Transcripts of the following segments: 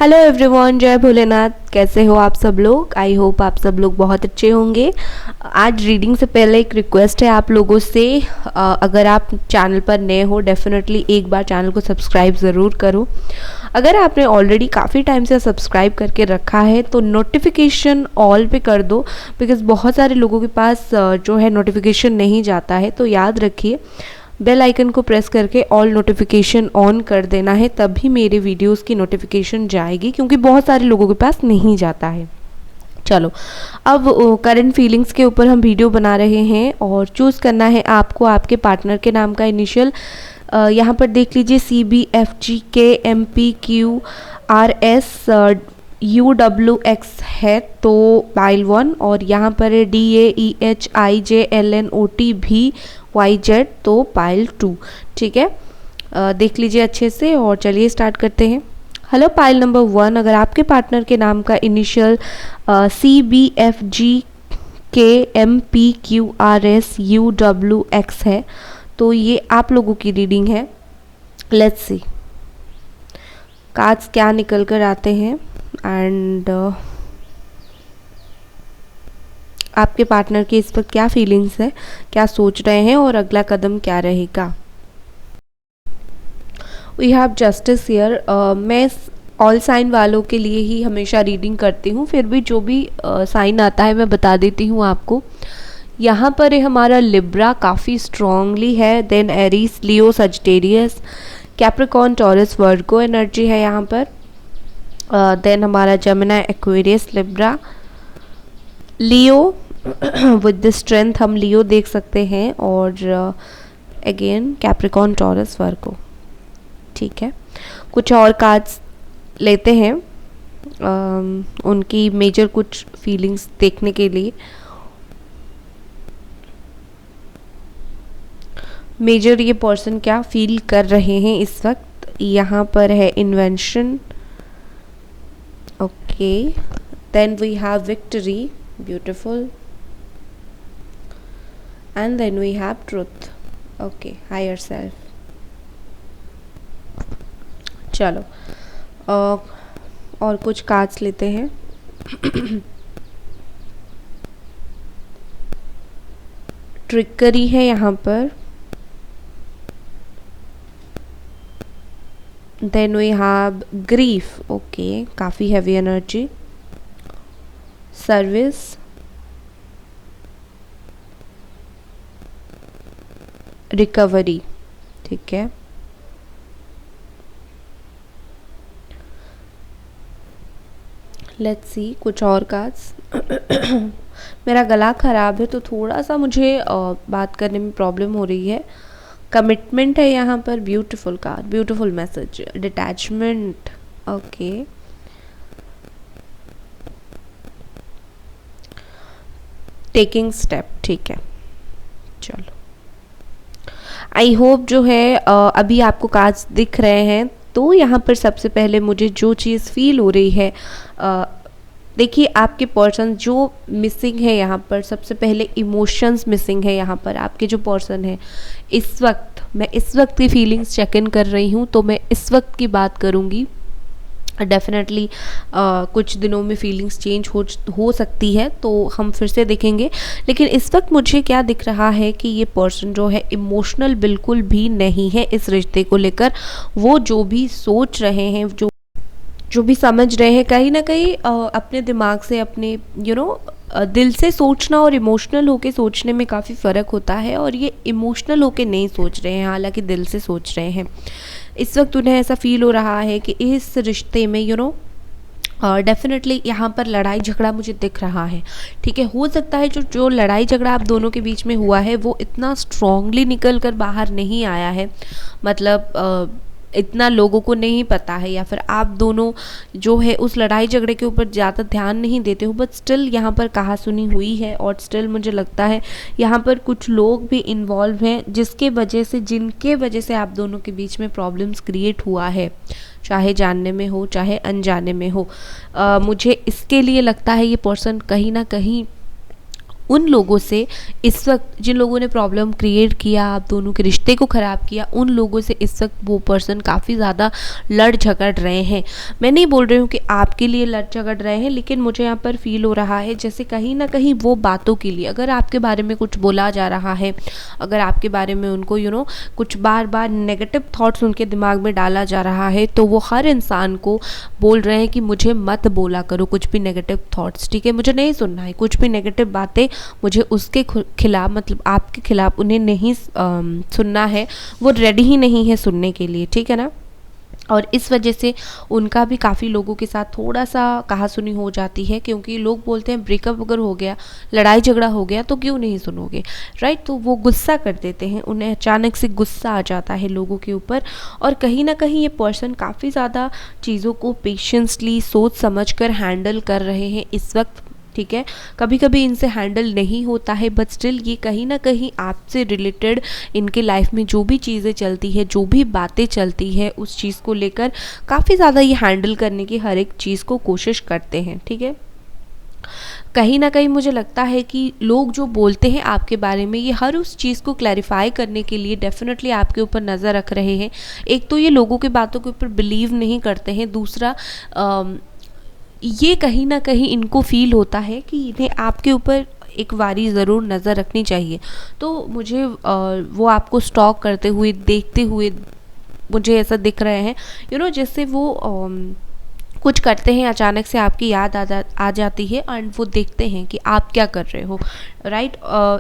Hello everyone, जय भोलेनाथ। कैसे हो आप सब लोग? आई होप आप सब लोग बहुत अच्छे होंगे। आज रीडिंग से पहले एक रिक्वेस्ट है आप लोगों से, अगर आप चैनल पर नए हो डेफिनेटली एक बार चैनल को सब्सक्राइब ज़रूर करो। अगर आपने ऑलरेडी काफ़ी टाइम से सब्सक्राइब करके रखा है तो नोटिफिकेशन ऑल पे कर दो, बिकॉज़ बहुत सारे लोगों के पास जो है नोटिफिकेशन नहीं जाता है। तो याद रखिए बेल आइकन को प्रेस करके ऑल नोटिफिकेशन ऑन कर देना है, तभी मेरे वीडियोस की नोटिफिकेशन जाएगी, क्योंकि बहुत सारे लोगों के पास नहीं जाता है। चलो, अब करंट फीलिंग्स के ऊपर हम वीडियो बना रहे हैं और चूज़ करना है आपको आपके पार्टनर के नाम का इनिशियल। यहाँ पर देख लीजिए CBFGKMPQRS UWX है तो पाइल 1, और यहाँ पर DAEHIJLNOTVYZ तो पाइल 2। ठीक है, देख लीजिए अच्छे से और चलिए स्टार्ट करते हैं। हेलो पाइल नंबर 1, अगर आपके पार्टनर के नाम का इनिशियल CBFGKMPQRS UWX है तो ये आप लोगों की रीडिंग है। लेट्स सी कार्ड्स क्या निकल कर आते हैं एंड आपके पार्टनर की इस वक्त क्या फीलिंग्स है, क्या सोच रहे हैं और अगला कदम क्या रहेगा। We have justice here. मैं ऑल साइन वालों के लिए ही हमेशा रीडिंग करती हूँ, फिर भी जो भी साइन आता है मैं बता देती हूँ आपको। यहाँ पर हमारा लिब्रा काफ़ी स्ट्रांगली है, देन एरीज, लियो, सजिटेरियस, कैप्रिकॉर्न, टॉरस, वर्गो एनर्जी है यहाँ पर। देन हमारा Gemini, Aquarius, Libra, Leo with the strength हम लियो देख सकते हैं, और अगेन कैप्रिकॉर्न, टॉरस, वर्गो। ठीक है, कुछ और कार्ड्स लेते हैं उनकी मेजर कुछ फीलिंग्स देखने के लिए। मेजर ये पर्सन क्या फील कर रहे हैं इस वक्त। यहाँ पर है invention, okay, then we have victory, beautiful, and then we have truth, okay, higher self. चलो और कुछ कार्ड्स लेते हैं। ट्रिकरी है यहाँ पर, then we have grief, okay, काफ़ी हैवी एनर्जी, सर्विस, रिकवरी। ठीक है, लेट्स सी कुछ और कार्ड्स। मेरा गला ख़राब है तो थोड़ा सा मुझे बात करने में प्रॉब्लम हो रही है। कमिटमेंट है यहाँ पर, beautiful card, beautiful message, detachment, okay, taking step. ठीक है, चलो, आई होप जो है अभी आपको कार्ड्स दिख रहे हैं। तो यहाँ पर सबसे पहले मुझे जो चीज़ फील हो रही है, देखिए आपके पर्सन जो मिसिंग है यहाँ पर, सबसे पहले इमोशंस मिसिंग है यहाँ पर। आपके जो पर्सन है इस वक्त, मैं इस वक्त की फीलिंग्स चेक इन कर रही हूँ तो मैं इस वक्त की बात करूँगी। डेफिनेटली कुछ दिनों में फीलिंग्स चेंज हो सकती है तो हम फिर से देखेंगे, लेकिन इस वक्त मुझे क्या दिख रहा है कि ये पर्सन जो है इमोशनल बिल्कुल भी नहीं है इस रिश्ते को लेकर। वो जो भी सोच रहे हैं, जो भी समझ रहे हैं, कहीं ना कहीं अपने दिमाग से, अपने दिल से सोचना और इमोशनल होके सोचने में काफ़ी फ़र्क होता है, और ये इमोशनल होके नहीं सोच रहे हैं, हालांकि दिल से सोच रहे हैं। इस वक्त उन्हें ऐसा फील हो रहा है कि इस रिश्ते में डेफिनेटली यहाँ पर लड़ाई झगड़ा मुझे दिख रहा है। ठीक है, हो सकता है जो लड़ाई झगड़ा आप दोनों के बीच में हुआ है वो इतना स्ट्रांगली निकल कर बाहर नहीं आया है, मतलब इतना लोगों को नहीं पता है, या फिर आप दोनों जो है उस लड़ाई झगड़े के ऊपर ज़्यादा ध्यान नहीं देते हो, बट स्टिल यहाँ पर कहा सुनी हुई है, और स्टिल मुझे लगता है यहाँ पर कुछ लोग भी इन्वॉल्व हैं जिनके वजह से आप दोनों के बीच में प्रॉब्लम्स क्रिएट हुआ है, चाहे जानने में हो चाहे अनजाने में हो। मुझे इसके लिए लगता है ये पर्सन कहीं ना कहीं उन लोगों से इस वक्त, जिन लोगों ने प्रॉब्लम क्रिएट किया, आप दोनों के रिश्ते को ख़राब किया, उन लोगों से इस वक्त वो पर्सन काफ़ी ज़्यादा लड़ झगड़ रहे हैं। मैं नहीं बोल रही हूँ कि आपके लिए लड़ झगड़ रहे हैं, लेकिन मुझे यहाँ पर फील हो रहा है जैसे कहीं ना कहीं वो बातों के लिए, अगर आपके बारे में कुछ बोला जा रहा है, अगर आपके बारे में उनको कुछ बार बार नेगेटिव थॉट्स उनके दिमाग में डाला जा रहा है, तो वो हर इंसान को बोल रहे हैं कि मुझे मत बोला करो कुछ भी नेगेटिव थॉट्स, ठीक है, मुझे नहीं सुनना है कुछ भी नेगेटिव बातें, मुझे उसके खिलाफ, मतलब आपके खिलाफ उन्हें नहीं सुनना है, वो रेडी ही नहीं है सुनने के लिए, ठीक है ना। और इस वजह से उनका भी काफ़ी लोगों के साथ थोड़ा सा कहासुनी हो जाती है, क्योंकि लोग बोलते हैं ब्रेकअप अगर हो गया, लड़ाई झगड़ा हो गया तो क्यों नहीं सुनोगे, राइट। तो वो गुस्सा कर देते हैं, उन्हें अचानक से गुस्सा आ जाता है लोगों के ऊपर, और कहीं ना कहीं ये पर्सन काफ़ी ज़्यादा चीज़ों को पेशेंसली सोच समझ कर हैंडल कर रहे हैं इस वक्त, ठीक है। कभी कभी इनसे हैंडल नहीं होता है, बट स्टिल ये कहीं ना कहीं आपसे रिलेटेड इनके लाइफ में जो भी चीज़ें चलती है, जो भी बातें चलती है, उस चीज़ को लेकर काफ़ी ज़्यादा ये हैंडल करने की हर एक चीज़ को कोशिश करते हैं, ठीक है। कहीं ना कहीं मुझे लगता है कि लोग जो बोलते हैं आपके बारे में, ये हर उस चीज़ को क्लैरिफाई करने के लिए डेफिनेटली आपके ऊपर नज़र रख रहे हैं। एक तो ये लोगों की बातों के ऊपर बिलीव नहीं करते हैं, दूसरा ये कहीं ना कहीं इनको फील होता है कि इन्हें आपके ऊपर एक बारी ज़रूर नज़र रखनी चाहिए। तो मुझे वो आपको स्टॉक करते हुए, देखते हुए मुझे ऐसा दिख रहे हैं, जैसे वो कुछ करते हैं, अचानक से आपकी याद आ जाती है एंड वो देखते हैं कि आप क्या कर रहे हो, राइट।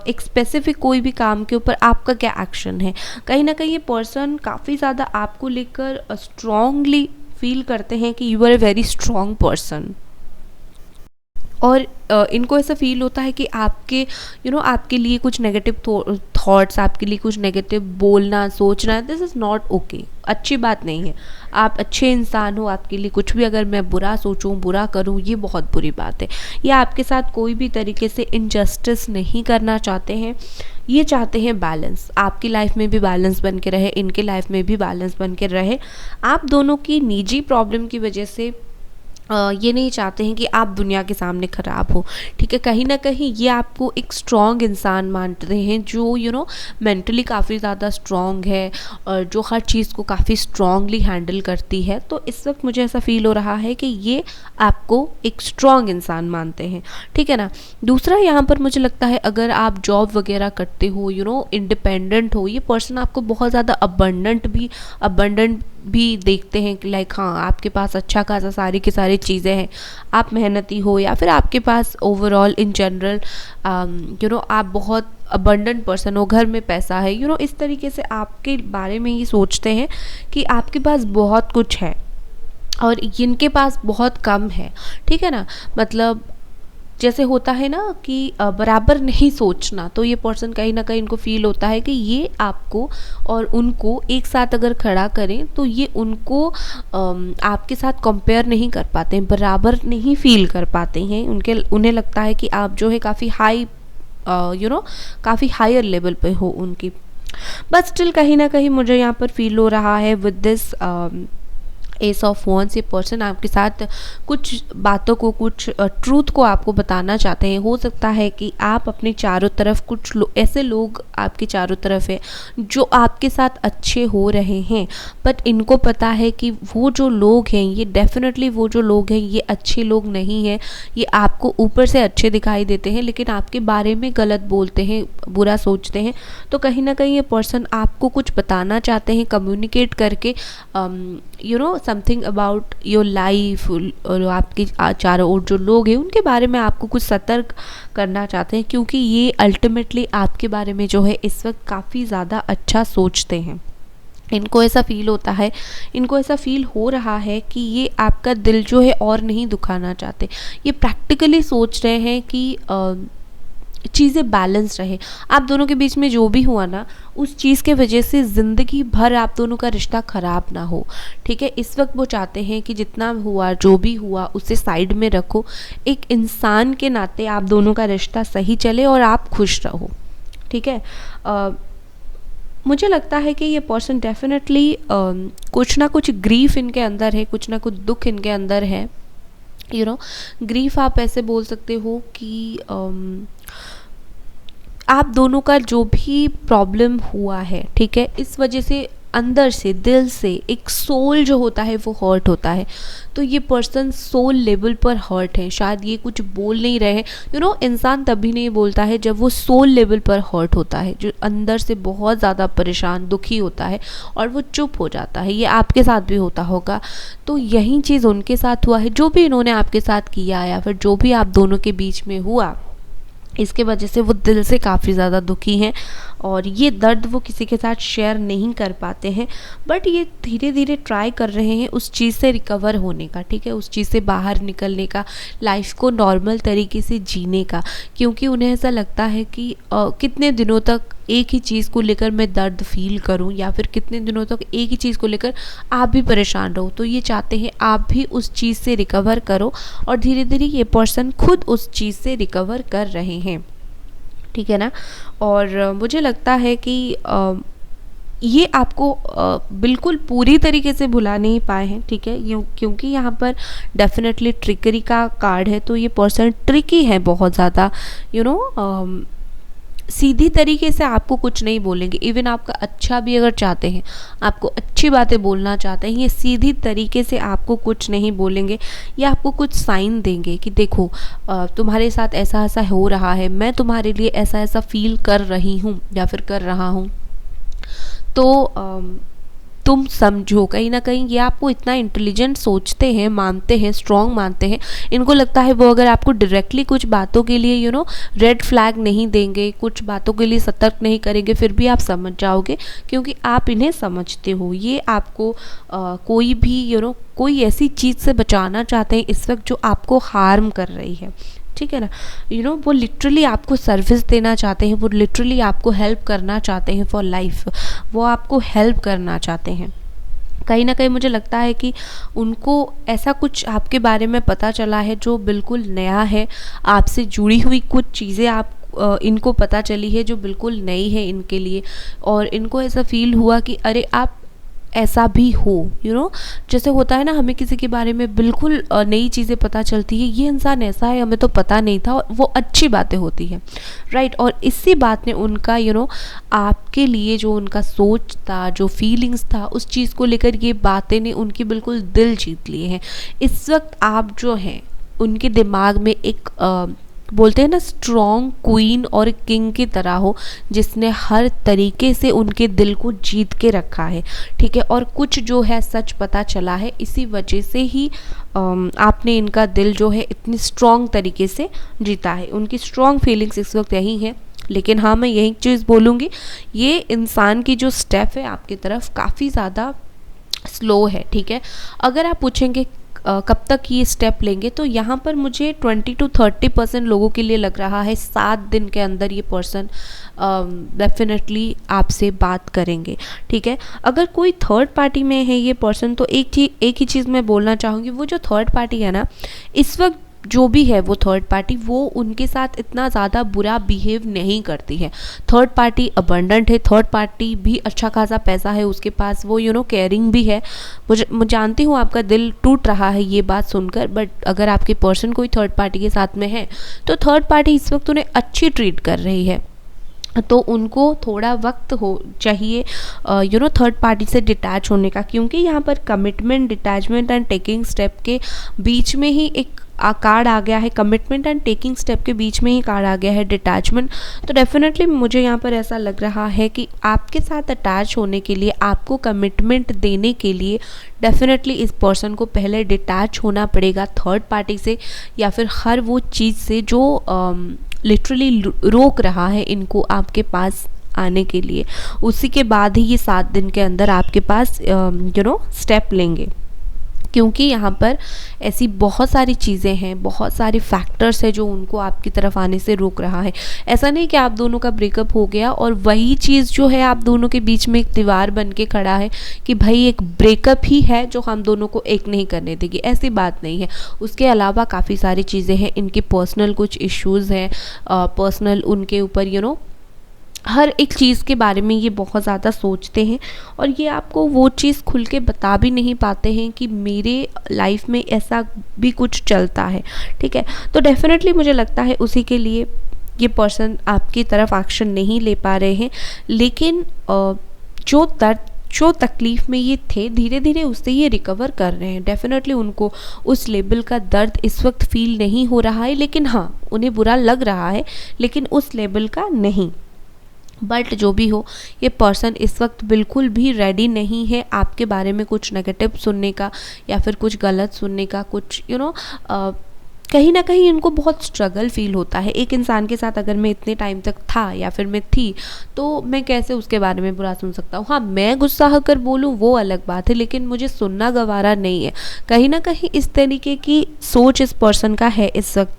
एक स्पेसिफिक कोई भी काम के ऊपर आपका क्या एक्शन है। कहीं ना कहीं ये पर्सन काफ़ी ज़्यादा आपको लेकर स्ट्रांगली फील करते हैं कि you are a very strong person, और इनको ऐसा फील होता है कि आपके आपके लिए कुछ नेगेटिव थॉट्स, आपके लिए कुछ नेगेटिव बोलना, सोचना, दिस इज़ नॉट ओके, अच्छी बात नहीं है। आप अच्छे इंसान हो, आपके लिए कुछ भी अगर मैं बुरा सोचूं, बुरा करूं, ये बहुत बुरी बात है। ये आपके साथ कोई भी तरीके से इनजस्टिस नहीं करना चाहते हैं, ये चाहते हैं बैलेंस, आपकी लाइफ में भी बैलेंस बन के रहे, इनके लाइफ में भी बैलेंस बन के रहे। आप दोनों की निजी प्रॉब्लम की वजह से ये नहीं चाहते हैं कि आप दुनिया के सामने ख़राब हो, ठीक है। कहीं ना कहीं ये आपको एक स्ट्रॉन्ग इंसान मानते हैं, जो मेंटली काफ़ी ज़्यादा स्ट्रॉन्ग है और जो हर चीज़ को काफ़ी स्ट्रॉन्गली हैंडल करती है। तो इस वक्त मुझे ऐसा फील हो रहा है कि ये आपको एक स्ट्रॉन्ग इंसान मानते हैं, ठीक है ना। दूसरा, यहाँ पर मुझे लगता है अगर आप जॉब वगैरह करते हो, इंडिपेंडेंट हो, ये पर्सन आपको बहुत ज़्यादा अबंडेंट भी देखते हैं कि लाइक हाँ, आपके पास अच्छा खासा सारी की सारी चीज़ें हैं, आप मेहनती हो, या फिर आपके पास ओवरऑल इन जनरल आप बहुत अबंडेंट पर्सन हो, घर में पैसा है, इस तरीके से आपके बारे में ये सोचते हैं कि आपके पास बहुत कुछ है और इनके पास बहुत कम है, ठीक है ना। मतलब जैसे होता है ना कि बराबर नहीं सोचना, तो ये पर्सन कहीं ना कहीं इनको फील होता है कि ये आपको और उनको एक साथ अगर खड़ा करें तो ये उनको आपके साथ कंपेयर नहीं कर पाते हैं, बराबर नहीं फील कर पाते हैं। उन्हें लगता है कि आप जो है काफ़ी हाई काफ़ी हायर लेवल पे हो उनकी, बट स्टिल कहीं ना कहीं मुझे यहाँ पर फील हो रहा है with this S of wands, ये पर्सन आपके साथ कुछ बातों को, कुछ ट्रूथ को आपको बताना चाहते हैं। हो सकता है कि आप अपने चारों तरफ कुछ ऐसे लोग आपके चारों तरफ है जो आपके साथ अच्छे हो रहे हैं, बट इनको पता है कि वो जो लोग हैं, ये डेफिनेटली वो जो लोग हैं ये अच्छे लोग नहीं हैं। ये आपको ऊपर से अच्छे दिखाई देते हैं लेकिन आपके बारे में गलत बोलते हैं, बुरा सोचते हैं। तो कहीं ना कहीं ये पर्सन आपको कुछ बताना चाहते हैं, कम्युनिकेट करके समथिंग अबाउट योर लाइफ, और आपके चारों ओर जो लोग हैं उनके बारे में आपको कुछ सतर्क करना चाहते हैं, क्योंकि ये अल्टीमेटली आपके बारे में जो है इस वक्त काफ़ी ज़्यादा अच्छा सोचते हैं। इनको ऐसा फील होता है, इनको ऐसा फील हो रहा है कि ये आपका दिल जो है और नहीं दुखाना चाहते। ये प्रैक्टिकली सोच रहे हैं कि चीज़ें बैलेंस रहे। आप दोनों के बीच में जो भी हुआ ना, उस चीज़ के वजह से ज़िंदगी भर आप दोनों का रिश्ता ख़राब ना हो, ठीक है। इस वक्त वो चाहते हैं कि जितना हुआ, जो भी हुआ, उसे साइड में रखो। एक इंसान के नाते आप दोनों का रिश्ता सही चले और आप खुश रहो, ठीक है। मुझे लगता है कि ये पर्सन डेफिनेटली कुछ ना कुछ ग्रीफ इनके अंदर है, कुछ ना कुछ दुख इनके अंदर है। ग्रीफ आप ऐसे बोल सकते हो कि आप दोनों का जो भी प्रॉब्लम हुआ है, ठीक है, इस वजह से अंदर से, दिल से एक सोल जो होता है वो हर्ट होता है। तो ये पर्सन सोल लेवल पर हर्ट है, शायद ये कुछ बोल नहीं रहे हैं। इंसान तभी नहीं बोलता है जब वो सोल लेवल पर हर्ट होता है, जो अंदर से बहुत ज़्यादा परेशान, दुखी होता है और वो चुप हो जाता है। ये आपके साथ भी होता होगा। तो यही चीज़ उनके साथ हुआ है, जो भी इन्होंने आपके साथ किया या फिर जो भी आप दोनों के बीच में हुआ, इसके वजह से वो दिल से काफ़ी ज़्यादा दुखी हैं और ये दर्द वो किसी के साथ शेयर नहीं कर पाते हैं। बट ये धीरे धीरे ट्राई कर रहे हैं उस चीज़ से रिकवर होने का, ठीक है, उस चीज़ से बाहर निकलने का, लाइफ को नॉर्मल तरीके से जीने का। क्योंकि उन्हें ऐसा लगता है कि कितने दिनों तक एक ही चीज़ को लेकर मैं दर्द फील करूं, या फिर कितने दिनों तक एक ही चीज़ को लेकर आप भी परेशान रहो। तो ये चाहते हैं आप भी उस चीज़ से रिकवर करो और धीरे धीरे ये पर्सन खुद उस चीज़ से रिकवर कर रहे हैं, ठीक है ना। और मुझे लगता है कि ये आपको बिल्कुल पूरी तरीके से भुला नहीं पाए हैं, ठीक है, क्योंकि यहाँ पर डेफिनेटली ट्रिकरी का कार्ड है। तो ये पर्सन ट्रिकी है बहुत ज़्यादा, सीधी तरीके से आपको कुछ नहीं बोलेंगे। इवन आपका अच्छा भी अगर चाहते हैं, आपको अच्छी बातें बोलना चाहते हैं, ये सीधी तरीके से आपको कुछ नहीं बोलेंगे। या आपको कुछ साइन देंगे कि देखो तुम्हारे साथ ऐसा ऐसा हो रहा है, मैं तुम्हारे लिए ऐसा ऐसा फील कर रही हूँ या फिर कर रहा हूँ, तो तुम समझो। कहीं ना कहीं ये आपको इतना इंटेलिजेंट सोचते हैं, मानते हैं, स्ट्रॉन्ग मानते हैं। इनको लगता है वो अगर आपको डायरेक्टली कुछ बातों के लिए रेड फ्लैग नहीं देंगे, कुछ बातों के लिए सतर्क नहीं करेंगे, फिर भी आप समझ जाओगे, क्योंकि आप इन्हें समझते हो। ये आपको कोई भी कोई ऐसी चीज़ से बचाना चाहते हैं इस वक्त जो आपको हार्म कर रही है, ठीक है ना। वो लिटरली आपको सर्विस देना चाहते हैं, वो लिटरली आपको हेल्प करना चाहते हैं फॉर लाइफ, वो आपको हेल्प करना चाहते हैं। कहीं ना कहीं मुझे लगता है कि उनको ऐसा कुछ आपके बारे में पता चला है जो बिल्कुल नया है, आपसे जुड़ी हुई कुछ चीज़ें आप इनको पता चली है जो बिल्कुल नई है इनके लिए। और इनको ऐसा फील हुआ कि अरे आप ऐसा भी हो, जैसे होता है ना, हमें किसी के बारे में बिल्कुल नई चीज़ें पता चलती है, ये इंसान ऐसा है, हमें तो पता नहीं था, और वो अच्छी बातें होती हैं, राइट। और इसी बात ने उनका आपके लिए जो उनका सोच था, जो फीलिंग्स था, उस चीज़ को लेकर ये बातें ने उनकी बिल्कुल दिल जीत लिए हैं। इस वक्त आप जो हैं उनके दिमाग में एक बोलते हैं ना, स्ट्रॉन्ग क्वीन और किंग की तरह हो, जिसने हर तरीके से उनके दिल को जीत के रखा है, ठीक है। और कुछ जो है सच पता चला है, इसी वजह से ही आपने इनका दिल जो है इतनी स्ट्रॉन्ग तरीके से जीता है। उनकी स्ट्रॉन्ग फीलिंग्स इस वक्त यही है। लेकिन हाँ, मैं यही चीज़ बोलूँगी, ये इंसान की जो स्टेप है आपकी तरफ काफ़ी ज़्यादा स्लो है, ठीक है। अगर आप पूछेंगे कब तक ये स्टेप लेंगे, तो यहाँ पर मुझे 20 to 30% लोगों के लिए लग रहा है 7 दिन के अंदर ये पर्सन डेफिनेटली आपसे बात करेंगे, ठीक है। अगर कोई थर्ड पार्टी में है ये पर्सन, तो एक ही चीज़ मैं बोलना चाहूँगी, वो जो थर्ड पार्टी है ना, इस वक्त जो भी है वो थर्ड पार्टी, वो उनके साथ इतना ज़्यादा बुरा बिहेव नहीं करती है। थर्ड पार्टी अबंडेंट है, थर्ड पार्टी भी अच्छा खासा पैसा है उसके पास, वो केयरिंग भी है। मैं जानती हूँ आपका दिल टूट रहा है ये बात सुनकर, बट अगर आपके पर्सन कोई थर्ड पार्टी के साथ में है, तो थर्ड पार्टी इस वक्त उन्हें अच्छी ट्रीट कर रही है। तो उनको थोड़ा वक्त चाहिए थर्ड पार्टी से डिटैच होने का, क्योंकि यहाँ पर commitment, detachment and taking step के बीच में ही एक कार्ड आ गया है। कमिटमेंट एंड टेकिंग स्टेप के बीच में ही कार्ड आ गया है डिटैचमेंट। तो डेफिनेटली मुझे यहाँ पर ऐसा लग रहा है कि आपके साथ अटैच होने के लिए, आपको कमिटमेंट देने के लिए डेफिनेटली इस पर्सन को पहले डिटैच होना पड़ेगा थर्ड पार्टी से, या फिर हर वो चीज़ से जो लिटरली रोक रहा है इनको आपके पास आने के लिए। उसी के बाद ही ये 7 दिन के अंदर आपके पास स्टेप लेंगे, क्योंकि यहाँ पर ऐसी बहुत सारी चीज़ें हैं, बहुत सारे फैक्टर्स हैं जो उनको आपकी तरफ आने से रोक रहा है। ऐसा नहीं कि आप दोनों का ब्रेकअप हो गया और वही चीज़ जो है आप दोनों के बीच में एक दीवार बन के खड़ा है कि भाई एक ब्रेकअप ही है जो हम दोनों को एक नहीं करने देगी, ऐसी बात नहीं है। उसके अलावा काफ़ी सारी चीज़ें हैं, इनके पर्सनल कुछ इश्यूज़ हैं, पर्सनल उनके ऊपर हर एक चीज़ के बारे में ये बहुत ज़्यादा सोचते हैं, और ये आपको वो चीज़ खुल के बता भी नहीं पाते हैं कि मेरे लाइफ में ऐसा भी कुछ चलता है, ठीक है। तो डेफिनेटली मुझे लगता है उसी के लिए ये पर्सन आपकी तरफ एक्शन नहीं ले पा रहे हैं, लेकिन जो दर्द, जो तकलीफ़ में ये थे, धीरे धीरे उससे ये रिकवर कर रहे हैं। डेफिनेटली उनको उस लेवल का दर्द इस वक्त फील नहीं हो रहा है, लेकिन हाँ उन्हें बुरा लग रहा है, लेकिन उस लेवल का नहीं। बट जो भी हो, ये पर्सन इस वक्त बिल्कुल भी रेडी नहीं है आपके बारे में कुछ नेगेटिव सुनने का या फिर कुछ गलत सुनने का, कुछ कहीं ना कहीं इनको बहुत स्ट्रगल फील होता है। एक इंसान के साथ अगर मैं इतने टाइम तक था या फिर मैं थी, तो मैं कैसे उसके बारे में बुरा सुन सकता हूँ। हाँ, मैं गुस्सा होकर बोलूँ वो अलग बात है, लेकिन मुझे सुनना गवारा नहीं है। कहीं ना कहीं इस तरीके की सोच इस पर्सन का है इस वक्त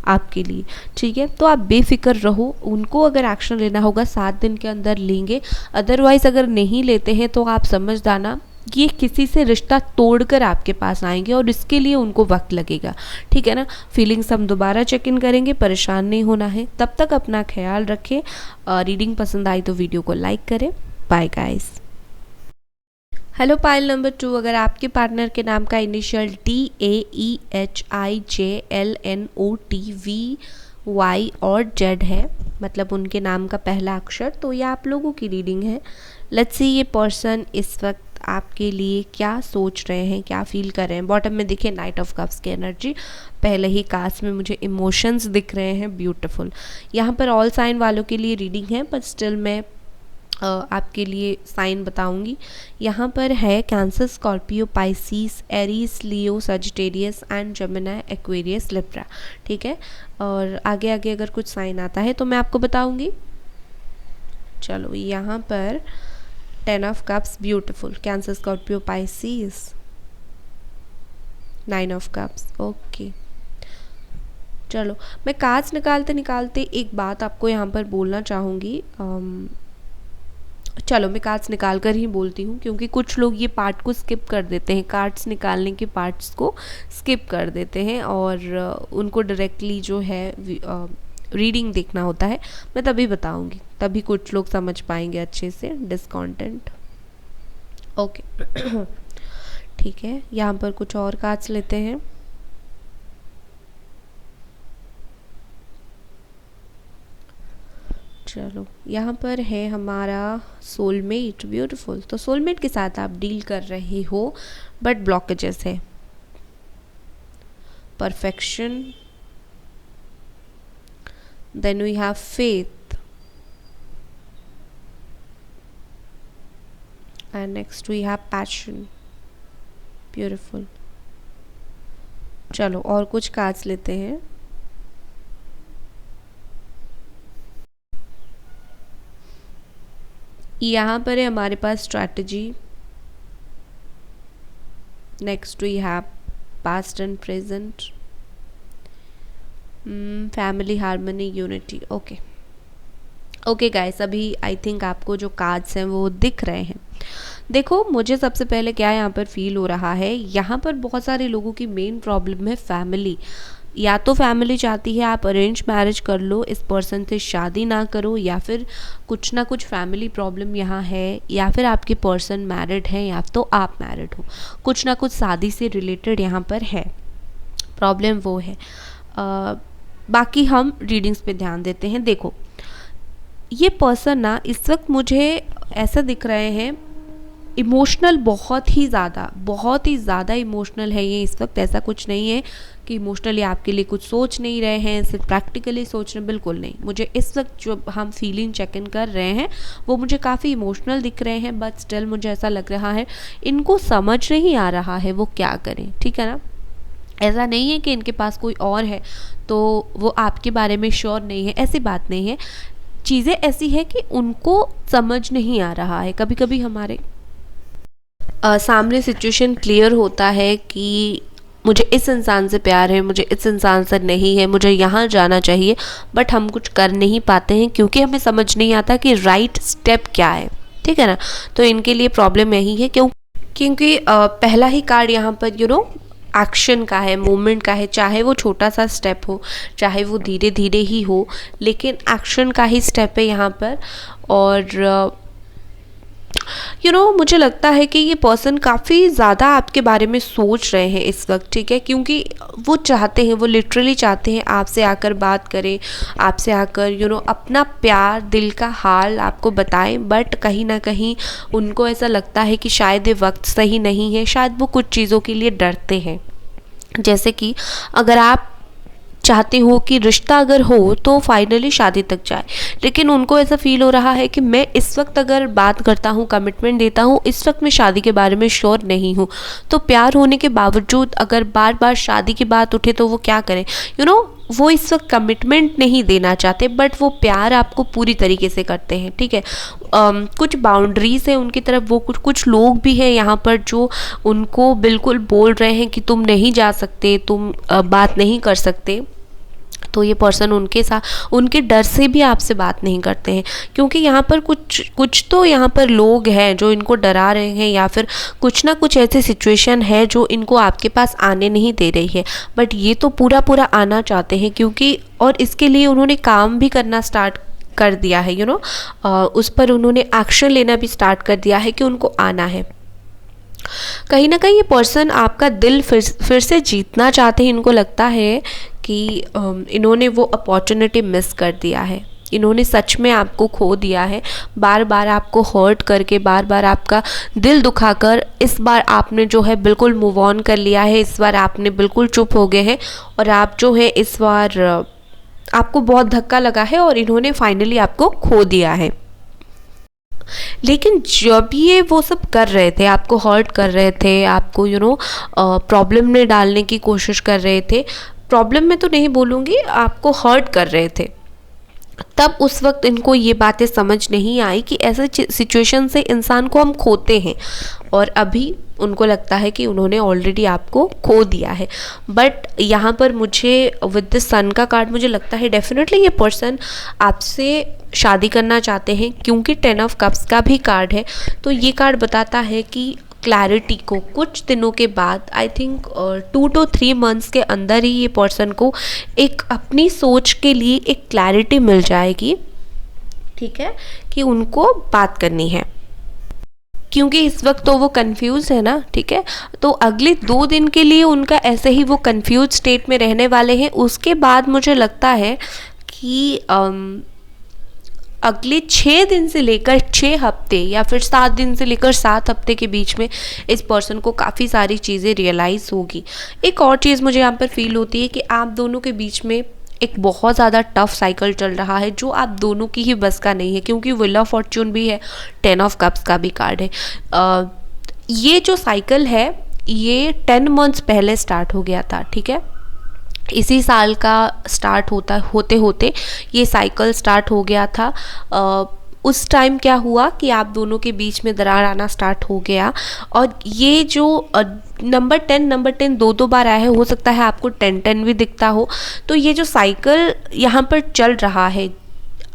आपके लिए, ठीक है। तो आप बेफिक्र रहो, उनको अगर एक्शन लेना होगा 7 दिन के अंदर लेंगे, अदरवाइज़ अगर नहीं लेते हैं तो आप समझ जाना ये किसी से रिश्ता तोड़कर आपके पास आएंगे और इसके लिए उनको वक्त लगेगा, ठीक है ना। फीलिंग्स हम दोबारा चेक इन करेंगे, परेशान नहीं होना है। तब तक अपना ख्याल रखें। रीडिंग पसंद आई तो वीडियो को लाइक करें। Bye guys. Hello pile number 2, अगर आपके पार्टनर के नाम का इनिशियल DAEHIJLNOTVY और Z है, मतलब उनके नाम का पहला अक्षर, तो ये आप लोगों की रीडिंग है। लेट्स सी ये पर्सन इस वक्त आपके लिए क्या सोच रहे हैं, क्या फील कर रहे हैं। बॉटम में दिखे नाइट ऑफ कप्स की एनर्जी, पहले ही कास्ट में मुझे इमोशंस दिख रहे हैं, ब्यूटीफुल। यहाँ पर ऑल साइन वालों के लिए रीडिंग है, पर स्टिल मैं आपके लिए साइन बताऊंगी। यहाँ पर है cancer, Scorpio, Pisces, Aries, Leo, Sagittarius and Gemini, Aquarius, Libra, ठीक है। और आगे आगे अगर कुछ साइन आता है तो मैं आपको बताऊंगी। चलो, यहाँ पर 10 of cups, beautiful, cancer, Scorpio, Pisces, 9 of cups, okay. चलो, मैं कार्ड्स निकालते निकालते एक बात आपको यहाँ पर बोलना चाहूँगी। चलो, मैं कार्ड्स निकाल कर ही बोलती हूँ, क्योंकि कुछ लोग ये पार्ट को स्किप कर देते हैं, कार्ड्स निकालने के पार्ट्स को स्किप कर देते हैं और उनको डायरेक्टली जो है रीडिंग देखना होता है। मैं तभी बताऊँगी, तभी कुछ लोग समझ पाएंगे अच्छे से डिस्कॉन्टेंट, ओके। ठीक है, यहाँ पर कुछ और कार्ड्स लेते हैं। चलो, यहाँ पर है हमारा सोलमेट, ब्यूटीफुल। तो सोलमेट के साथ आप डील कर रहे हो, बट ब्लॉकेजेस है। Perfection, then we have faith, and next we have passion, beautiful. चलो, और कुछ कार्ड्स लेते हैं। यहाँ पर है हमारे पास strategy, next we have past and present, family, harmony, unity, okay. Okay guys, अभी आई थिंक आपको जो कार्ड्स हैं वो दिख रहे हैं। देखो, मुझे सबसे पहले क्या यहाँ पर फील हो रहा है, यहाँ पर बहुत सारे लोगों की मेन प्रॉब्लम है फैमिली। या तो फैमिली चाहती है आप अरेंज मैरिज कर लो, इस पर्सन से शादी ना करो, या फिर कुछ ना कुछ फैमिली प्रॉब्लम यहाँ है, या फिर आपके पर्सन मैरिड हैं या तो आप मैरिड हो, कुछ ना कुछ शादी से रिलेटेड यहाँ पर है प्रॉब्लम, वो है। बाकी हम रीडिंग्स पे ध्यान देते हैं। देखो, ये पर्सन ना इस वक्त मुझे ऐसा दिख रहे हैं इमोशनल, बहुत ही ज़्यादा इमोशनल है ये इस वक्त। ऐसा कुछ नहीं है कि इमोशनली आपके लिए कुछ सोच नहीं रहे हैं, सिर्फ प्रैक्टिकली सोच रहे, बिल्कुल नहीं। मुझे इस वक्त जो हम फीलिंग चेक इन कर रहे हैं वो मुझे काफ़ी इमोशनल दिख रहे हैं, बट स्टिल मुझे ऐसा लग रहा है इनको समझ नहीं आ रहा है वो क्या करें, ठीक है ना। ऐसा नहीं है कि इनके पास कोई और है तो वो आपके बारे में श्योर नहीं है, ऐसी बात नहीं है। चीज़ें ऐसी है कि उनको समझ नहीं आ रहा है। कभी कभी हमारे सामने सिचुएशन क्लियर होता है कि मुझे इस इंसान से प्यार है, मुझे इस इंसान से नहीं है, मुझे यहाँ जाना चाहिए, बट हम कुछ कर नहीं पाते हैं क्योंकि हमें समझ नहीं आता कि राइट स्टेप क्या है, ठीक है ना। तो इनके लिए प्रॉब्लम यही है क्योंकि पहला ही कार्ड यहाँ पर एक्शन का है, मूवमेंट का है। चाहे वो छोटा सा स्टेप हो, चाहे वो धीरे धीरे ही हो, लेकिन एक्शन का ही स्टेप है यहाँ पर। और मुझे लगता है कि ये पर्सन काफ़ी ज़्यादा आपके बारे में सोच रहे हैं इस वक्त, ठीक है, क्योंकि वो चाहते हैं, वो लिटरली चाहते हैं आपसे आकर बात करें, आपसे आकर अपना प्यार, दिल का हाल आपको बताएं, बट कहीं ना कहीं उनको ऐसा लगता है कि शायद ये वक्त सही नहीं है, शायद वो कुछ चीज़ों के लिए डरते हैं। जैसे कि अगर आप चाहते हो कि रिश्ता अगर हो तो फाइनली शादी तक जाए, लेकिन उनको ऐसा फील हो रहा है कि मैं इस वक्त अगर बात करता हूँ, कमिटमेंट देता हूँ, इस वक्त मैं शादी के बारे में श्योर नहीं हूँ, तो प्यार होने के बावजूद अगर बार बार शादी की बात उठे तो वो क्या करें। वो इस वक्त कमिटमेंट नहीं देना चाहते, बट वो प्यार आपको पूरी तरीके से करते हैं, ठीक है। कुछ बाउंड्रीज है उनकी तरफ, वो कुछ लोग भी हैं यहाँ पर जो उनको बिल्कुल बोल रहे हैं कि तुम नहीं जा सकते, तुम बात नहीं कर सकते। तो ये पर्सन उनके साथ, उनके डर से भी आपसे बात नहीं करते हैं, क्योंकि यहाँ पर कुछ तो यहाँ पर लोग हैं जो इनको डरा रहे हैं, या फिर कुछ ना कुछ ऐसी सिचुएशन है जो इनको आपके पास आने नहीं दे रही है, बट ये तो पूरा आना चाहते हैं, क्योंकि और इसके लिए उन्होंने काम भी करना स्टार्ट कर दिया है, उस पर उन्होंने एक्शन लेना भी स्टार्ट कर दिया है कि उनको आना है। कहीं ना कहीं ये पर्सन आपका दिल फिर से जीतना चाहते हैं। इनको लगता है कि इन्होंने वो अपॉर्चुनिटी मिस कर दिया है, इन्होंने सच में आपको खो दिया है, बार बार आपको हर्ट करके, बार बार आपका दिल दुखाकर। इस बार आपने जो है बिल्कुल मूव ऑन कर लिया है, इस बार आपने बिल्कुल चुप हो गए हैं, और आप जो है इस बार आपको बहुत धक्का लगा है और इन्होंने फाइनली आपको खो दिया है। लेकिन जब ये वो सब कर रहे थे, आपको हर्ट कर रहे थे, आपको प्रॉब्लम में डालने की कोशिश कर रहे थे, प्रॉब्लम में तो नहीं बोलूँगी, आपको हर्ट कर रहे थे, तब उस वक्त इनको ये बातें समझ नहीं आई कि ऐसे सिचुएशन से इंसान को हम खोते हैं, और अभी उनको लगता है कि उन्होंने ऑलरेडी आपको खो दिया है। बट यहाँ पर मुझे विद द सन का कार्ड मुझे लगता है डेफिनेटली ये पर्सन आपसे शादी करना चाहते हैं, क्योंकि 10 ऑफ कप्स का भी कार्ड है। तो ये कार्ड बताता है कि क्लैरिटी को कुछ दिनों के बाद, आई थिंक 2 to 3 मंथ्स के अंदर ही ये पर्सन को एक अपनी सोच के लिए एक क्लैरिटी मिल जाएगी, ठीक है, कि उनको बात करनी है, क्योंकि इस वक्त तो वो कंफ्यूज है ना, ठीक है। तो अगले 2 दिन के लिए उनका ऐसे ही वो कंफ्यूज स्टेट में रहने वाले हैं। उसके बाद मुझे लगता है कि अगले 6 दिन से लेकर 6 हफ्ते या फिर 7 दिन से लेकर 7 हफ्ते के बीच में इस पर्सन को काफ़ी सारी चीज़ें रियलाइज़ होगी। एक और चीज़ मुझे यहाँ पर फील होती है कि आप दोनों के बीच में एक बहुत ज़्यादा टफ साइकिल चल रहा है, जो आप दोनों की ही बस का नहीं है, क्योंकि व्हील ऑफ फॉर्च्यून भी है, 10 ऑफ कप्स का भी कार्ड है। ये जो साइकिल है ये 10 मंथ्स पहले स्टार्ट हो गया था, ठीक है। इसी साल का स्टार्ट होते होते ये साइकिल स्टार्ट हो गया था। उस टाइम क्या हुआ कि आप दोनों के बीच में दरार आना स्टार्ट हो गया, और ये जो नंबर 10 दो बार आया है, हो सकता है आपको 10 भी दिखता हो। तो ये जो साइकिल यहाँ पर चल रहा है,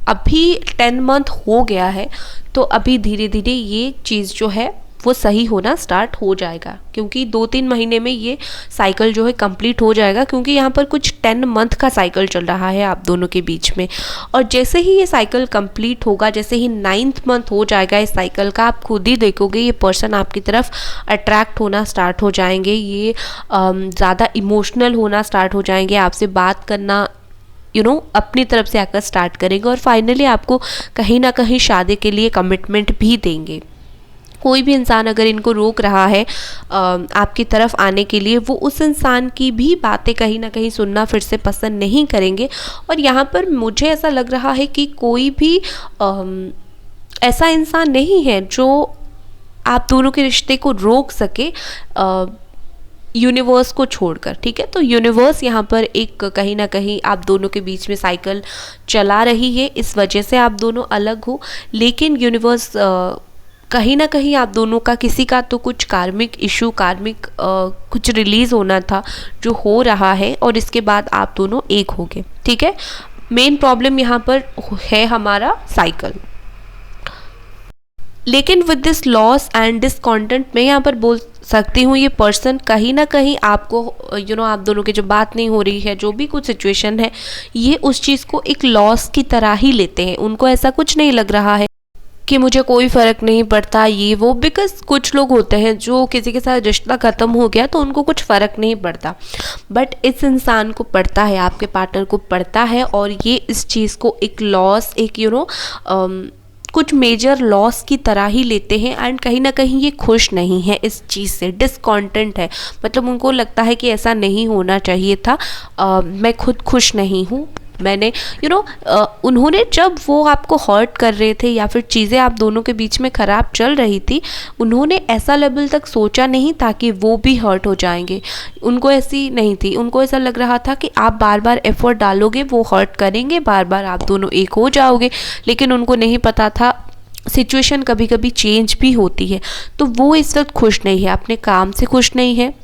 अभी 10 मंथ हो गया है, तो अभी धीरे धीरे ये चीज़ जो है वो सही होना स्टार्ट हो जाएगा, क्योंकि 2-3 महीने में ये साइकिल जो है कंप्लीट हो जाएगा, क्योंकि यहाँ पर कुछ 10 मंथ का साइकिल चल रहा है आप दोनों के बीच में। और जैसे ही ये साइकिल कंप्लीट होगा, जैसे ही 9th मंथ हो जाएगा इस साइकिल का, आप खुद ही देखोगे ये पर्सन आपकी तरफ अट्रैक्ट होना स्टार्ट हो जाएंगे, ये ज़्यादा इमोशनल होना स्टार्ट हो जाएंगे, आपसे बात करना अपनी तरफ से आकर स्टार्ट करेंगे, और फाइनली आपको कहीं ना कहीं शादी के लिए कमिटमेंट भी देंगे। कोई भी इंसान अगर इनको रोक रहा है आपकी तरफ आने के लिए, वो उस इंसान की भी बातें कहीं ना कहीं सुनना फिर से पसंद नहीं करेंगे। और यहाँ पर मुझे ऐसा लग रहा है कि कोई भी ऐसा इंसान नहीं है जो आप दोनों के रिश्ते को रोक सके यूनिवर्स को छोड़कर, ठीक है। तो यूनिवर्स यहाँ पर एक कहीं ना कहीं आप दोनों के बीच में साइकिल चला रही है, इस वजह से आप दोनों अलग हो। लेकिन यूनिवर्स कहीं ना कहीं आप दोनों का, किसी का तो कुछ कार्मिक इशू, कार्मिक कुछ रिलीज़ होना था जो हो रहा है, और इसके बाद आप दोनों एक हो गए, ठीक है। मेन प्रॉब्लम यहाँ पर है हमारा साइकिल। लेकिन with this loss and discontent मैं यहाँ पर बोल सकती हूँ ये पर्सन कहीं ना कहीं आपको आप दोनों की जो बात नहीं हो रही है, जो भी कुछ सिचुएशन है, ये उस चीज़ को एक लॉस की तरह ही लेते हैं। उनको ऐसा कुछ नहीं लग रहा है कि मुझे कोई फ़र्क नहीं पड़ता ये वो, बिकॉज कुछ लोग होते हैं जो किसी के साथ रिश्ता ख़त्म हो गया तो उनको कुछ फ़र्क नहीं पड़ता, बट इस इंसान को पड़ता है, आपके पार्टनर को पड़ता है, और ये इस चीज़ को एक लॉस, एक कुछ मेजर लॉस की तरह ही लेते हैं। एंड कहीं ना कहीं ये खुश नहीं है इस चीज़ से, डिसकॉन्टेंट है, मतलब उनको लगता है कि ऐसा नहीं होना चाहिए था, मैं खुद खुश नहीं हूँ, मैंने उन्होंने जब वो आपको हर्ट कर रहे थे या फिर चीज़ें आप दोनों के बीच में ख़राब चल रही थी, उन्होंने ऐसा लेवल तक सोचा नहीं था कि वो भी हर्ट हो जाएंगे। उनको ऐसी नहीं थी, उनको ऐसा लग रहा था कि आप बार बार एफर्ट डालोगे वो हर्ट करेंगे, बार बार आप दोनों एक हो जाओगे, लेकिन उनको नहीं पता था सिचुएशन कभी कभी चेंज भी होती है। तो वो इस वक्त खुश नहीं है, अपने काम से खुश नहीं है,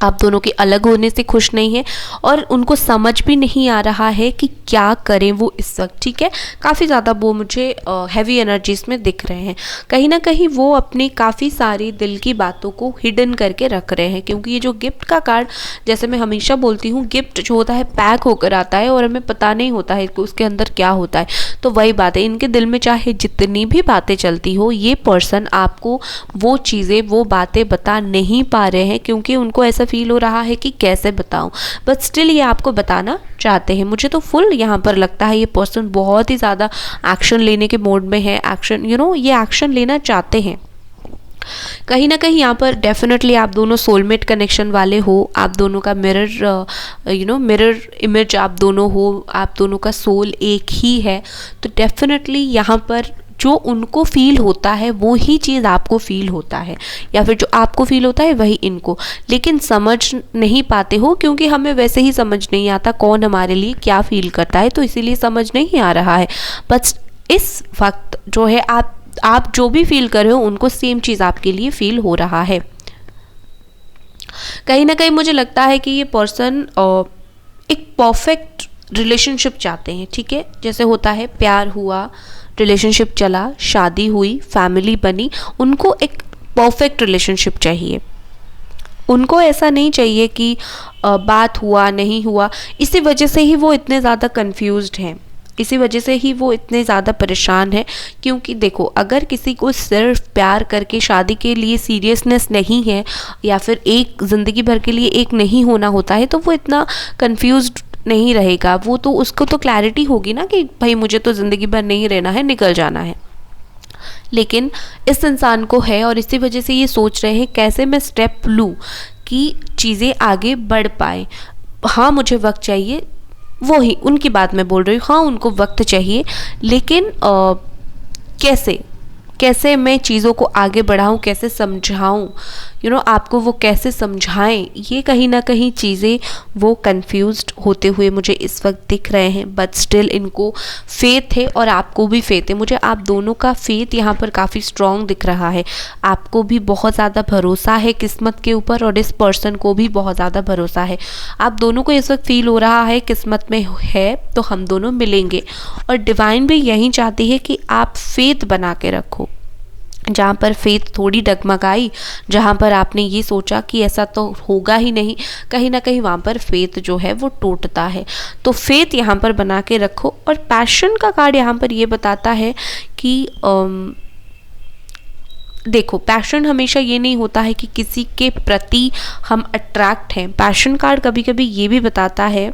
आप दोनों के अलग होने से खुश नहीं है, और उनको समझ भी नहीं आ रहा है कि क्या करें वो इस वक्त। ठीक है, काफ़ी ज़्यादा वो मुझे हैवी एनर्जीज में दिख रहे हैं। कहीं ना कहीं वो अपनी काफ़ी सारी दिल की बातों को हिडन करके रख रहे हैं, क्योंकि ये जो गिफ्ट का कार्ड, जैसे मैं हमेशा बोलती हूँ, गिफ्ट जो होता है पैक होकर आता है और हमें पता नहीं होता है कि उसके अंदर क्या होता है। तो वही बात है, इनके दिल में चाहे जितनी भी बातें चलती हो, ये पर्सन आपको वो चीज़ें, वो बातें बता नहीं पा रहे हैं, क्योंकि उनको ऐसा फील हो रहा है कि कैसे बताऊं, बट स्टिल ये आपको बताना चाहते हैं। मुझे तो फुल यहाँ पर लगता है ये पर्सन बहुत ही ज़्यादा एक्शन लेने के मोड में है, एक्शन ये एक्शन लेना चाहते हैं। कहीं ना कहीं यहाँ पर डेफिनेटली आप दोनों सोलमेट कनेक्शन वाले हो, आप दोनों का मिरर इमेज आप दोनों हो, आप दोनों का सोल एक ही है। तो डेफिनेटली यहाँ पर जो उनको फील होता है वो ही चीज़ आपको फील होता है, या फिर जो आपको फील होता है वही इनको, लेकिन समझ नहीं पाते हो, क्योंकि हमें वैसे ही समझ नहीं आता कौन हमारे लिए क्या फील करता है, तो इसीलिए समझ नहीं आ रहा है। बस इस वक्त जो है आप जो भी फील कर रहे हो उनको सेम चीज़ आपके लिए फील हो रहा है। कहीं ना कहीं मुझे लगता है कि ये पर्सन एक परफेक्ट रिलेशनशिप चाहते हैं। ठीक है, जैसे होता है प्यार हुआ, रिलेशनशिप चला, शादी हुई, फैमिली बनी, उनको एक परफेक्ट रिलेशनशिप चाहिए। उनको ऐसा नहीं चाहिए कि बात हुआ नहीं हुआ। इसी वजह से ही वो इतने ज़्यादा कंफ्यूज्ड हैं, इसी वजह से ही वो इतने ज़्यादा परेशान है। क्योंकि देखो, अगर किसी को सिर्फ प्यार करके शादी के लिए सीरियसनेस नहीं है, या फिर एक ज़िंदगी भर के लिए एक नहीं होना होता है, तो वो इतना कंफ्यूज्ड नहीं रहेगा। वो तो उसको तो क्लैरिटी होगी ना कि भाई मुझे तो ज़िंदगी भर नहीं रहना है, निकल जाना है। लेकिन इस इंसान को है, और इसी वजह से ये सोच रहे हैं कैसे मैं स्टेप लूँ कि चीज़ें आगे बढ़ पाए। हाँ, मुझे वक्त चाहिए, वो ही उनकी बात मैं बोल रही हूँ, हाँ उनको वक्त चाहिए, लेकिन कैसे मैं चीज़ों को आगे बढ़ाऊँ, कैसे समझाऊँ, आपको वो कैसे समझाएं, ये कहीं ना कहीं चीज़ें वो कंफ्यूज्ड होते हुए मुझे इस वक्त दिख रहे हैं। बट स्टिल इनको फेथ है, और आपको भी फेथ है। मुझे आप दोनों का फेथ यहाँ पर काफ़ी स्ट्रॉन्ग दिख रहा है। आपको भी बहुत ज़्यादा भरोसा है किस्मत के ऊपर, और इस पर्सन को भी बहुत ज़्यादा भरोसा है। आप दोनों को इस वक्त फील हो रहा है किस्मत में है तो हम दोनों मिलेंगे, और डिवाइन भी यही चाहती है कि आप फेथ बना के रखो। जहाँ पर फेथ थोड़ी डगमगाई, जहाँ पर आपने ये सोचा कि ऐसा तो होगा ही नहीं, कहीं ना कहीं वहाँ पर फेथ जो है वो टूटता है। तो फेथ यहाँ पर बना के रखो। और पैशन का कार्ड यहाँ पर ये बताता है कि देखो, पैशन हमेशा ये नहीं होता है कि किसी के प्रति हम अट्रैक्ट हैं। पैशन कार्ड कभी कभी ये भी बताता है,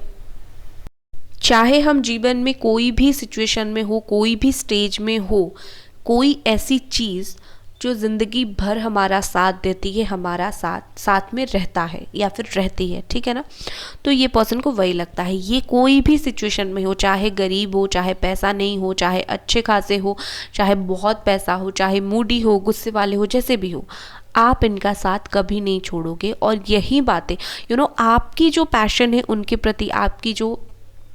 चाहे हम जीवन में कोई भी सिचुएशन में हो, कोई भी स्टेज में हो, कोई ऐसी चीज़ जो ज़िंदगी भर हमारा साथ देती है, हमारा साथ में रहता है या फिर रहती है, ठीक है ना। तो ये पर्सन को वही लगता है, ये कोई भी सिचुएशन में हो, चाहे गरीब हो, चाहे पैसा नहीं हो, चाहे अच्छे खासे हो, चाहे बहुत पैसा हो, चाहे मूडी हो, गुस्से वाले हो, जैसे भी हो, आप इनका साथ कभी नहीं छोड़ोगे। और यही बातें आपकी जो पैशन है उनके प्रति, आपकी जो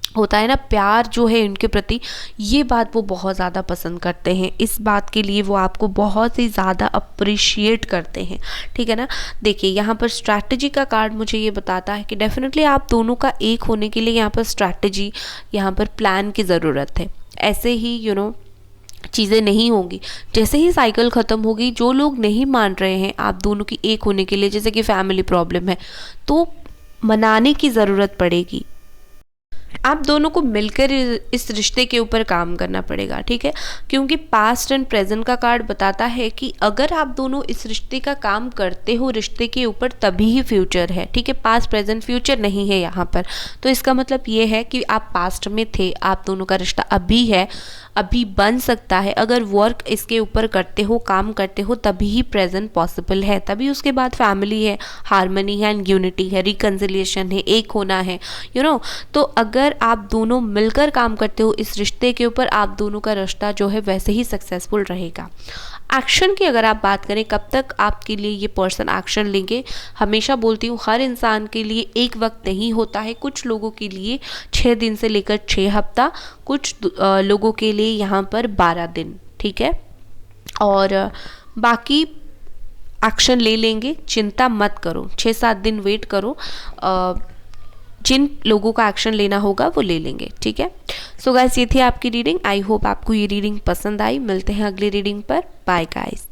होता है ना प्यार जो है उनके प्रति, ये बात वो बहुत ज़्यादा पसंद करते हैं। इस बात के लिए वो आपको बहुत ही ज़्यादा अप्रिशिएट करते हैं, ठीक है ना। देखिए, यहाँ पर स्ट्रैटेजी का कार्ड मुझे ये बताता है कि डेफिनेटली आप दोनों का एक होने के लिए यहाँ पर स्ट्रैटेजी, यहाँ पर प्लान की ज़रूरत है। ऐसे ही चीज़ें नहीं होंगी। जैसे ही साइकिल ख़त्म होगी, जो लोग नहीं मान रहे हैं आप दोनों की एक होने के लिए, जैसे कि फैमिली प्रॉब्लम है, तो मनाने की ज़रूरत पड़ेगी। आप दोनों को मिलकर इस रिश्ते के ऊपर काम करना पड़ेगा, ठीक है, क्योंकि पास्ट एंड प्रेजेंट का कार्ड बताता है कि अगर आप दोनों इस रिश्ते का काम करते हो रिश्ते के ऊपर तभी ही फ्यूचर है, ठीक है, पास्ट प्रेजेंट फ्यूचर नहीं है यहाँ पर। तो इसका मतलब ये है कि आप पास्ट में थे, आप दोनों का रिश्ता अभी है, अभी बन सकता है। अगर वर्क इसके ऊपर करते हो, काम करते हो, तभी ही प्रेजेंट पॉसिबल है, तभी उसके बाद फैमिली है, हार्मनी है एंड यूनिटी है, रिकन्सिलिएशन है, एक होना है, यू नो। तो अगर आप दोनों मिलकर काम करते हो इस रिश्ते के ऊपर, आप दोनों का रिश्ता जो है वैसे ही सक्सेसफुल रहेगा। एक्शन की अगर आप बात करें, कब तक आपके लिए ये पर्सन एक्शन लेंगे, हमेशा बोलती हूँ हर इंसान के लिए एक वक्त नहीं होता है। कुछ लोगों के लिए 6 दिन से लेकर 6 हफ्ता, कुछ लोगों के लिए यहाँ पर 12 दिन, ठीक है, और बाकी एक्शन ले लेंगे, चिंता मत करो, 6-7 दिन वेट करो, जिन लोगों का एक्शन लेना होगा वो ले लेंगे, ठीक है। सो गाइस, ये थी आपकी रीडिंग। आई होप आपको ये रीडिंग पसंद आई। मिलते हैं अगली रीडिंग पर। Bye guys.